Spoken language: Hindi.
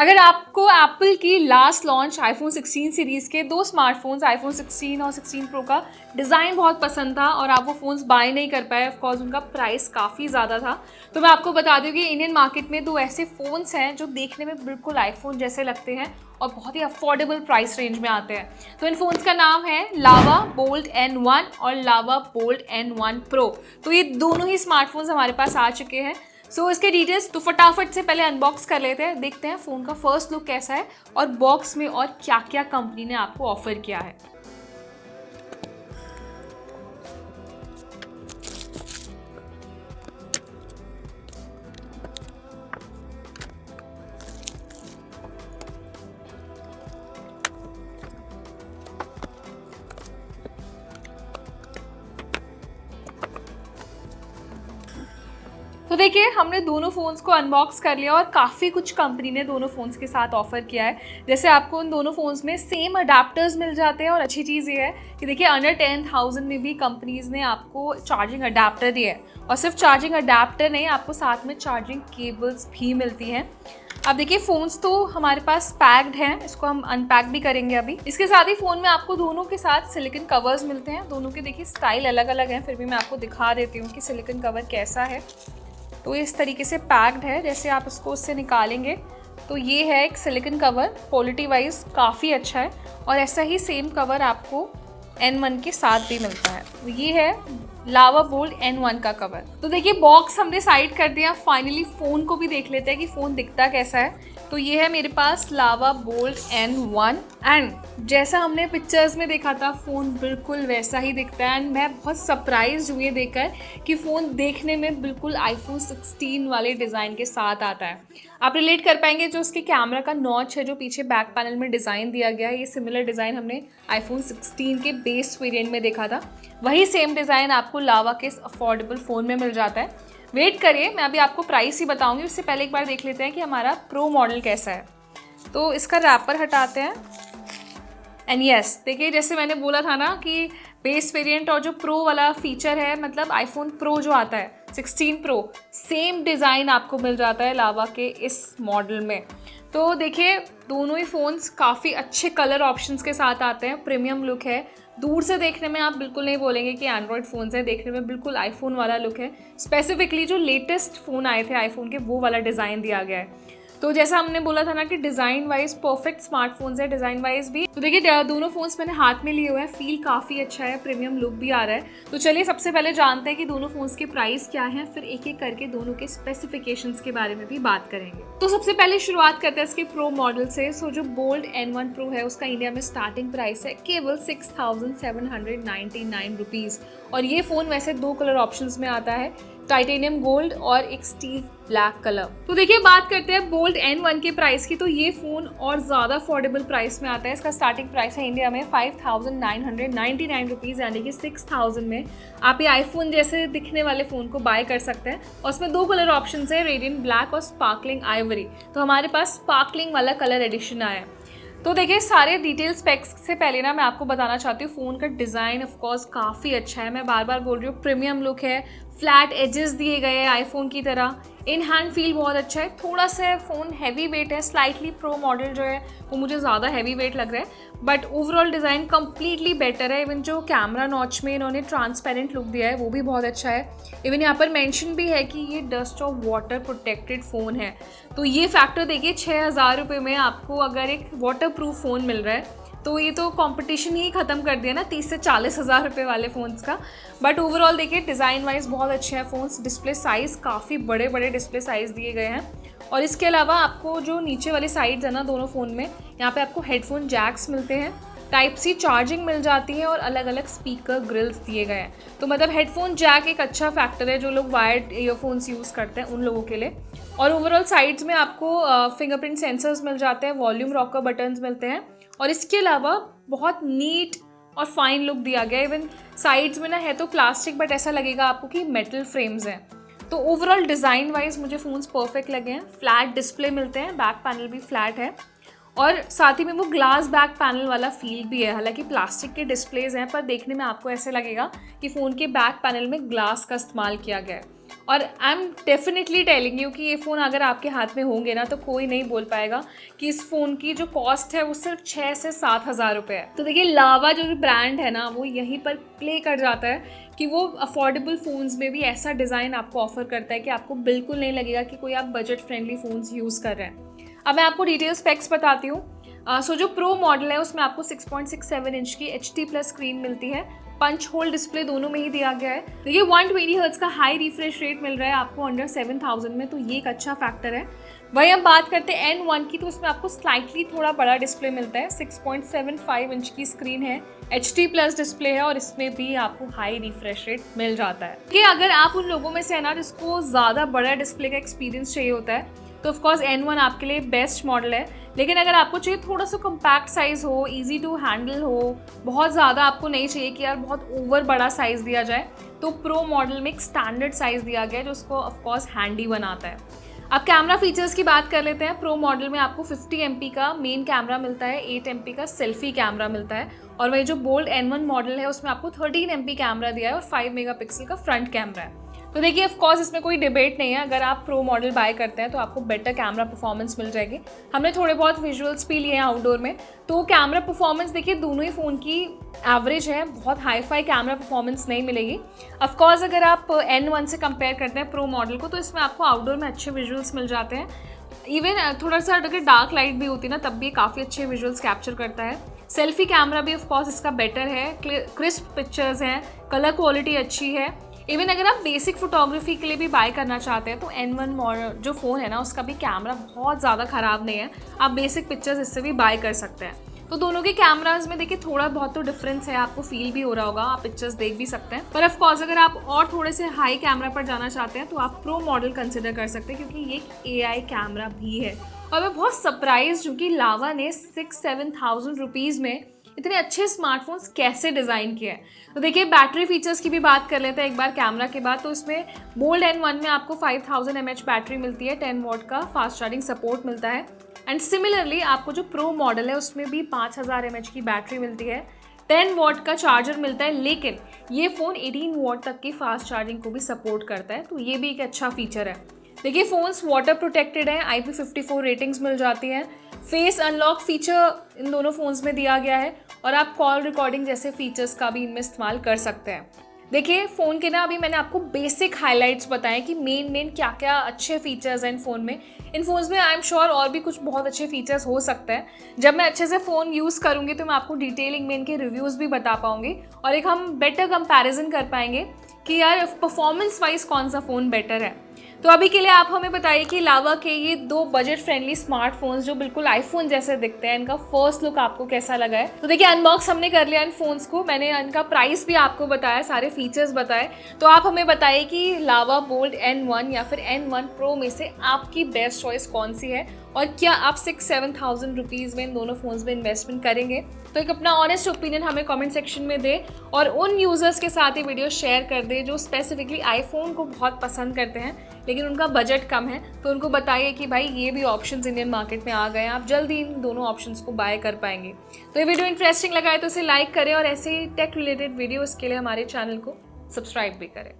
अगर आपको एप्पल की लास्ट लॉन्च आईफोन 16 सीरीज़ के दो स्मार्टफोन्स आईफोन 16 और 16 प्रो का डिज़ाइन बहुत पसंद था और आप वो फ़ोन्स बाय नहीं कर पाए, ऑफकोर्स उनका प्राइस काफ़ी ज़्यादा था, तो मैं आपको बता दूँ कि इंडियन मार्केट में दो ऐसे फ़ोन्स हैं जो देखने में बिल्कुल आईफोन जैसे लगते हैं और बहुत ही अफोर्डेबल प्राइस रेंज में आते हैं। तो इन फ़ोन्स का नाम है लावा बोल्ड N1 और लावा बोल्ड N1 प्रो। तो ये दोनों ही स्मार्टफोन्स हमारे पास आ चुके हैं। इसके डिटेल्स तो फटाफट से पहले अनबॉक्स कर लेते हैं, देखते हैं फ़ोन का फर्स्ट लुक कैसा है और बॉक्स में और क्या क्या कंपनी ने आपको ऑफर किया है। तो देखिए, हमने दोनों फ़ोन्स को अनबॉक्स कर लिया और काफ़ी कुछ कंपनी ने दोनों फ़ोन्स के साथ ऑफ़र किया है। जैसे आपको उन दोनों फ़ोन्स में सेम अडाप्टर्स मिल जाते हैं और अच्छी चीज़ ये है कि देखिए अंडर 10,000 में भी कंपनीज़ ने आपको चार्जिंग अडाप्टर दिया है और सिर्फ चार्जिंग अडाप्टर नहीं, आपको साथ में चार्जिंग केबल्स भी मिलती हैं। अब देखिए, फ़ोन्स तो हमारे पास पैक्ड हैं, इसको हम अनपैक भी करेंगे अभी। इसके साथ ही फ़ोन में आपको दोनों के साथ सिलिकॉन कवर्स मिलते हैं। दोनों के देखिए स्टाइल अलग अलग हैं, फिर भी मैं आपको दिखा देती हूँ कि सिलिकॉन कवर कैसा है। तो इस तरीके से पैक्ड है, जैसे आप इसको उससे निकालेंगे तो ये है एक सिलिकॉन कवर, क्वालिटी वाइज काफ़ी अच्छा है और ऐसा ही सेम कवर आपको N1 के साथ भी मिलता है। तो ये है लावा बोल्ड N1 का कवर। तो देखिए, बॉक्स हमने साइड कर दिया, फाइनली फ़ोन को भी देख लेते हैं कि फ़ोन दिखता कैसा है। तो ये है मेरे पास लावा बोल्ड N1 एंड जैसा हमने पिक्चर्स में देखा था फ़ोन बिल्कुल वैसा ही दिखता है। एंड मैं बहुत सरप्राइज हुई देखकर कि फ़ोन देखने में बिल्कुल आईफोन 16 वाले डिज़ाइन के साथ आता है। आप रिलेट कर पाएंगे, जो उसके कैमरा का नॉच है जो पीछे बैक पैनल में डिज़ाइन दिया गया है, ये सिमिलर डिज़ाइन हमने आईफोन 16 के बेस वेरिएंट में देखा था। वही सेम डिज़ाइन आपको लावा के अफोर्डेबल फ़ोन में मिल जाता है। वेट करिए, मैं अभी आपको प्राइस ही बताऊंगी, उससे पहले एक बार देख लेते हैं कि हमारा प्रो मॉडल कैसा है। तो इसका रैपर हटाते हैं एंड यस, देखिए जैसे मैंने बोला था ना कि बेस वेरिएंट और जो प्रो वाला फीचर है, मतलब आईफोन प्रो जो आता है 16 प्रो, सेम डिज़ाइन आपको मिल जाता है लावा के इस मॉडल में। तो देखिए, दोनों ही फ़ोन्स काफ़ी अच्छे कलर ऑप्शंस के साथ आते हैं, प्रीमियम लुक है। दूर से देखने में आप बिल्कुल नहीं बोलेंगे कि एंड्रॉयड फ़ोन्स हैं, देखने में बिल्कुल आईफोन वाला लुक है। स्पेसिफिकली जो लेटेस्ट फ़ोन आए थे आईफोन के, वो वाला डिज़ाइन दिया गया है। तो जैसा हमने बोला था ना कि डिज़ाइन वाइज परफेक्ट स्मार्टफोन्स है, डिज़ाइन वाइज भी। तो देखिए, दोनों फ़ोन्स मैंने हाथ में लिए हुए हैं, फील काफ़ी अच्छा है, प्रीमियम लुक भी आ रहा है। तो चलिए सबसे पहले जानते हैं कि दोनों फ़ोन्स के प्राइस क्या हैं, फिर एक एक करके दोनों के स्पेसिफिकेशंस के बारे में भी बात करेंगे। तो सबसे पहले शुरुआत करते हैं इसके प्रो मॉडल से। जो बोल्ड N1 प्रो है उसका इंडिया में स्टार्टिंग प्राइस है केवल 6,799 रुपीज़ और ये फ़ोन वैसे दो कलर ऑप्शंस में आता है, टाइटेनियम गोल्ड और एक स्टील ब्लैक कलर। तो देखिए, बात करते हैं बोल्ड N1 के प्राइस की, तो ये फ़ोन और ज़्यादा अफोर्डेबल प्राइस में आता है। इसका स्टार्टिंग प्राइस है इंडिया में 5,999 रुपीज़, यानी कि 6,000 में आप ये आईफोन जैसे दिखने वाले फ़ोन को बाय कर सकते हैं। और उसमें दो कलर ऑप्शन है, रेडियंट ब्लैक और स्पार्कलिंग आइवरी। तो हमारे पास स्पार्कलिंग वाला कलर एडिशन आया है। तो देखिए, सारे डिटेल स्पेक्स से पहले ना मैं आपको बताना चाहती हूँ फ़ोन का डिज़ाइन ऑफकोर्स काफ़ी अच्छा है। मैं बार बार बोल रही हूँ, प्रीमियम लुक है, फ्लैट एजेस दिए गए हैं आईफोन की तरह, इन हैंड फील बहुत अच्छा है। थोड़ा सा फ़ोन हैवी वेट है, स्लाइटली प्रो मॉडल जो है वो मुझे ज़्यादा हैवी वेट लग रहा है, but overall design completely better है। इवन जो कैमरा नॉच में इन्होंने ट्रांसपेरेंट लुक दिया है वो भी बहुत अच्छा है। इवन यहाँ पर मेंशन भी है कि ये डस्ट और वाटर प्रोटेक्टेड फ़ोन है। तो ये फैक्टर देखिए, 6,000 रुपये में आपको अगर एक वाटर प्रूफ फ़ोन मिल रहा है तो ये तो कंपटीशन ही ख़त्म कर दिया ना 30 से 40 हज़ार रुपये वाले फ़ोन्स का। बट ओवरऑल देखिए, डिज़ाइन वाइज बहुत अच्छे हैं फ़ोन्स। डिस्प्ले साइज़ काफ़ी बड़े बड़े डिस्प्ले साइज़ दिए गए हैं और इसके अलावा आपको जो नीचे वाले साइड्स है ना दोनों फ़ोन में, यहाँ पे आपको हेडफोन जैक्स मिलते हैं, टाइप सी चार्जिंग मिल जाती है और अलग अलग स्पीकर ग्रिल्स दिए गए हैं। तो मतलब हेडफोन जैक एक अच्छा फैक्टर है जो लोग वायर्ड ईयरफोन्स यूज़ करते हैं उन लोगों के लिए। और ओवरऑल साइड्स में आपको फिंगरप्रिंट सेंसर्स मिल जाते हैं, वॉल्यूम रॉकर बटन्स मिलते हैं और इसके अलावा बहुत नीट और फाइन लुक दिया गया है। इवन साइड्स में ना है तो प्लास्टिक, बट ऐसा लगेगा आपको कि मेटल फ्रेम्स हैं। तो ओवरऑल डिज़ाइन वाइज मुझे फ़ोन्स परफेक्ट लगे हैं। फ्लैट डिस्प्ले मिलते हैं, बैक पैनल भी फ्लैट है और साथ ही में वो ग्लास बैक पैनल वाला फील भी है। हालांकि प्लास्टिक के डिस्प्लेज हैं पर देखने में आपको ऐसे लगेगा कि फ़ोन के बैक पैनल में ग्लास का इस्तेमाल किया गया है। और I am definitely telling you कि ये फ़ोन अगर आपके हाथ में होंगे ना तो कोई नहीं बोल पाएगा कि इस फ़ोन की जो कॉस्ट है वो सिर्फ 6 से 7 हज़ार रुपये है। तो देखिए लावा जो ब्रांड है ना वो यहीं पर प्ले कर जाता है कि वो अफोर्डेबल फ़ोन्स में भी ऐसा डिज़ाइन आपको ऑफर करता है कि आपको बिल्कुल नहीं लगेगा कि कोई आप बजट फ्रेंडली फ़ोन्स यूज़ कर रहे हैं। अब मैं आपको डिटेल स्पेक्स बताती हूँ। सो जो प्रो मॉडल है उसमें आपको 6.67 इंच की HD+ स्क्रीन मिलती है, पंच होल डिस्प्ले दोनों में ही दिया गया है। देखिए 120 हर्ट्ज का हाई रिफ्रेश रेट मिल रहा है आपको अंडर 7000 में, तो ये एक अच्छा फैक्टर है। वही हम बात करते हैं N1 की, तो उसमें आपको स्लाइटली थोड़ा बड़ा डिस्प्ले मिलता है, 6.75 इंच की स्क्रीन है, HD+ डिस्प्ले है और इसमें भी आपको हाई रिफ्रेश रेट मिल जाता है। कि अगर आप उन लोगों में से है ना जिसको ज़्यादा बड़ा डिस्प्ले का एक्सपीरियंस चाहिए होता है तो ऑफकोर्स N1 आपके लिए बेस्ट मॉडल है। लेकिन अगर आपको चाहिए थोड़ा सा कम्पैक्ट साइज़ हो, ईजी टू हैंडल हो, बहुत ज़्यादा आपको नहीं चाहिए कि यार बहुत ओवर बड़ा साइज़ दिया जाए, तो प्रो मॉडल में एक स्टैंडर्ड साइज़ दिया गया है जो उसको ऑफकोर्स हैंडी बनाता है। अब कैमरा फीचर्स की बात कर लेते हैं। प्रो मॉडल में आपको 50 MP का मेन कैमरा मिलता है, 8 MP का सेल्फी कैमरा मिलता है और वही जो बोल्ड N1 मॉडल है उसमें आपको 13 MP कैमरा दिया है और 5 मेगापिक्सल का फ्रंट कैमरा है। तो देखिए ऑफ कोर्स इसमें कोई डिबेट नहीं है, अगर आप प्रो मॉडल बाय करते हैं तो आपको बेटर कैमरा परफॉर्मेंस मिल जाएगी। हमने थोड़े बहुत विजुअल्स भी लिए हैं आउटडोर में, तो कैमरा परफॉर्मेंस देखिए दोनों ही फ़ोन की एवरेज है, बहुत हाई फाई कैमरा परफॉर्मेंस नहीं मिलेगी। ऑफ कोर्स अगर आप N1 से कंपेयर करते हैं प्रो मॉडल को तो इसमें आपको आउटडोर में अच्छे विजुअल्स मिल जाते हैं। इवन थोड़ा सा अगर डार्क लाइट भी होती है ना तब भी काफ़ी अच्छे विजुअल्स कैप्चर करता है। सेल्फी कैमरा भी ऑफ कोर्स इसका बेटर है, क्रिस्प पिक्चर्स हैं, कलर क्वालिटी अच्छी है। इवन अगर आप बेसिक फोटोग्राफी के लिए भी बाय करना चाहते हैं तो N1 मॉडल जो फ़ोन है ना उसका भी कैमरा बहुत ज़्यादा ख़राब नहीं है, आप बेसिक पिक्चर्स इससे भी बाय कर सकते हैं। तो दोनों के कैमराज में देखिए थोड़ा बहुत तो डिफरेंस है, आपको फील भी हो रहा होगा, आप पिक्चर्स देख भी सकते हैं। पर ऑफ कोर्स अगर आप और थोड़े से हाई कैमरा पर जाना चाहते हैं तो आप प्रो मॉडल कंसिडर कर सकते हैं क्योंकि ये एक AI कैमरा भी है। और मैं बहुत सरप्राइज हूँ कि लावा ने 6-7,000 रुपीज़ में इतने अच्छे स्मार्टफोन्स कैसे डिज़ाइन किए हैं। तो देखिए बैटरी फीचर्स की भी बात कर लेते हैं एक बार कैमरा के बाद। तो इसमें बोल्ड N1 में आपको 5000 mAh बैटरी मिलती है, 10 वॉट का फास्ट चार्जिंग सपोर्ट मिलता है। एंड सिमिलरली आपको जो प्रो मॉडल है उसमें भी 5000 mAh की बैटरी मिलती है, 10 वॉट का चार्जर मिलता है, लेकिन ये फ़ोन 18 वॉट तक की फास्ट चार्जिंग को भी सपोर्ट करता है, तो ये भी एक अच्छा फीचर है। देखिए फ़ोन्स वाटर प्रोटेक्टेड हैं, IP54 रेटिंग्स मिल जाती हैं, फेस अनलॉक फीचर इन दोनों फ़ोन्स में दिया गया है और आप कॉल रिकॉर्डिंग जैसे फीचर्स का भी इनमें इस्तेमाल कर सकते हैं। देखिए फ़ोन के ना अभी मैंने आपको बेसिक हाइलाइट्स बताए कि मेन क्या क्या अच्छे फीचर्स हैं इन फ़ोन में। इन फ़ोन्स में आई एम श्योर और भी कुछ बहुत अच्छे फीचर्स हो सकते हैं। जब मैं अच्छे से फ़ोन यूज़ करूँगी तो मैं आपको डिटेलिंग में इनके रिव्यूज़ भी बता पाऊँगी और एक हम बेटर कंपैरिजन कर पाएंगे कि यार परफॉर्मेंस वाइज कौन सा फ़ोन बेटर है। तो अभी के लिए आप हमें बताइए कि लावा के ये 2 बजट फ्रेंडली स्मार्टफोन्स जो बिल्कुल आईफोन जैसे दिखते हैं, इनका फर्स्ट लुक आपको कैसा लगा है। तो देखिए अनबॉक्स हमने कर लिया इन फ़ोन्स को, मैंने इनका प्राइस भी आपको बताया, सारे फीचर्स बताए। तो आप हमें बताइए कि लावा बोल्ड N1 या फिर N1 प्रो में से आपकी बेस्ट चॉइस कौन सी है और क्या आप 6-7,000 रुपीज़ में इन दोनों फ़ोन्स में इन्वेस्टमेंट करेंगे। तो एक अपना ऑनेस्ट ओपिनियन हमें कमेंट सेक्शन में दें और उन यूज़र्स के साथ ये वीडियो शेयर कर दें जो स्पेसिफिकली आईफोन को बहुत पसंद करते हैं लेकिन उनका बजट कम है। तो उनको बताइए कि भाई ये भी ऑप्शंस इंडियन मार्केट में आ गए हैं, आप जल्दी इन दोनों ऑप्शंस को बाय कर पाएंगे। तो ये वीडियो इंटरेस्टिंग लगा है तो इसे लाइक करें और ऐसे ही टेक रिलेटेड वीडियोज़ के लिए हमारे चैनल को सब्सक्राइब भी करें।